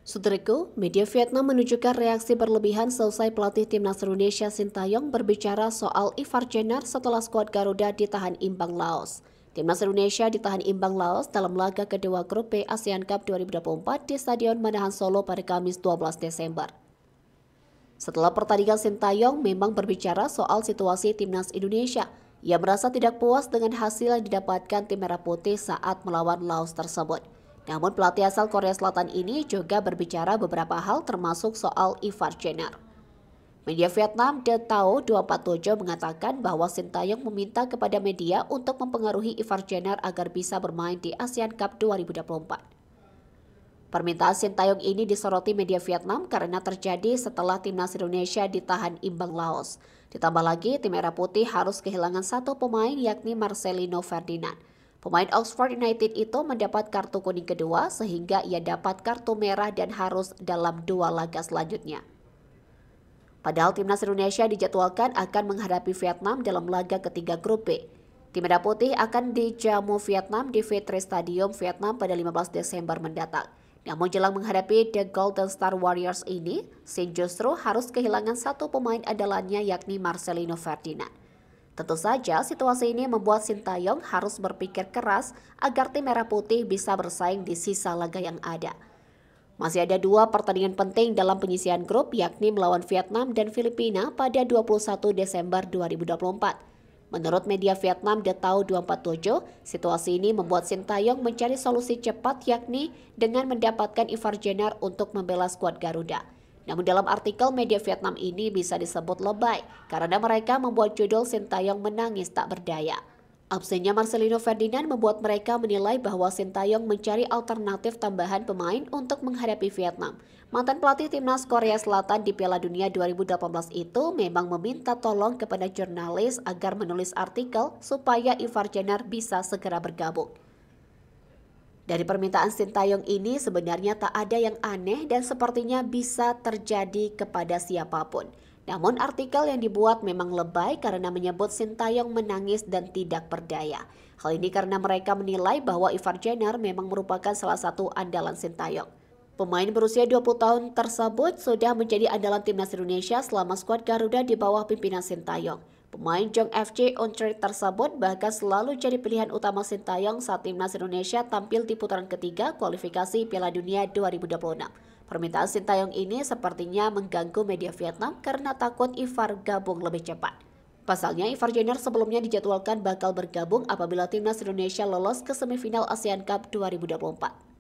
Saudaraku, media Vietnam menunjukkan reaksi berlebihan selesai pelatih timnas Indonesia Sintayong berbicara soal Ivar Jenner setelah skuad Garuda ditahan imbang Laos. Timnas Indonesia ditahan imbang Laos dalam laga kedua grup B ASEAN Cup 2024 di Stadion Manahan Solo pada Kamis 12 Desember. Setelah pertandingan, Sintayong memang berbicara soal situasi timnas Indonesia. Ia merasa tidak puas dengan hasil yang didapatkan tim Merah Putih saat melawan Laos tersebut. Namun pelatih asal Korea Selatan ini juga berbicara beberapa hal termasuk soal Ivar Jenner. Media Vietnam The Tao 247 mengatakan bahwa Sintayong meminta kepada media untuk mempengaruhi Ivar Jenner agar bisa bermain di ASEAN Cup 2024. Permintaan Sintayong ini disoroti media Vietnam karena terjadi setelah timnas Indonesia ditahan imbang Laos. Ditambah lagi, tim Merah Putih harus kehilangan satu pemain yakni Marcelino Ferdinand. Pemain Oxford United itu mendapat kartu kuning kedua sehingga ia dapat kartu merah dan harus dalam 2 laga selanjutnya. Padahal timnas Indonesia dijadwalkan akan menghadapi Vietnam dalam laga ketiga grup B. Tim Merah Putih akan dijamu Vietnam di Viettre Stadium Vietnam pada 15 Desember mendatang. Namun jelang menghadapi The Golden Star Warriors ini, Sin justru harus kehilangan satu pemain andalannya yakni Marcelino Ferdinand. Tentu saja situasi ini membuat Sintayong harus berpikir keras agar tim Merah Putih bisa bersaing di sisa laga yang ada. Masih ada 2 pertandingan penting dalam penyisihan grup yakni melawan Vietnam dan Filipina pada 21 Desember 2024. Menurut media Vietnam The Tao 247, situasi ini membuat Sintayong mencari solusi cepat yakni dengan mendapatkan Ivar Jenner untuk membela skuad Garuda. Namun dalam artikel media Vietnam ini bisa disebut lebay karena mereka membuat judul Sintayong menangis tak berdaya. Absennya Marcelino Ferdinand membuat mereka menilai bahwa Sintayong mencari alternatif tambahan pemain untuk menghadapi Vietnam. Mantan pelatih timnas Korea Selatan di Piala Dunia 2018 itu memang meminta tolong kepada jurnalis agar menulis artikel supaya Ivar Jenner bisa segera bergabung. Dari permintaan Sintayong ini sebenarnya tak ada yang aneh dan sepertinya bisa terjadi kepada siapapun. Namun artikel yang dibuat memang lebay karena menyebut Sintayong menangis dan tidak berdaya. Hal ini karena mereka menilai bahwa Ivar Jenner memang merupakan salah satu andalan Sintayong. Pemain berusia 20 tahun tersebut sudah menjadi andalan timnas Indonesia selama skuad Garuda di bawah pimpinan Sintayong. Pemain Jong FC Untrade tersebut bahkan selalu jadi pilihan utama Sintayong saat timnas Indonesia tampil di putaran ketiga kualifikasi Piala Dunia 2026. Permintaan Sintayong ini sepertinya mengganggu media Vietnam karena takut Ivar gabung lebih cepat. Pasalnya, Ivar Jenner sebelumnya dijadwalkan bakal bergabung apabila timnas Indonesia lolos ke semifinal ASEAN Cup 2024.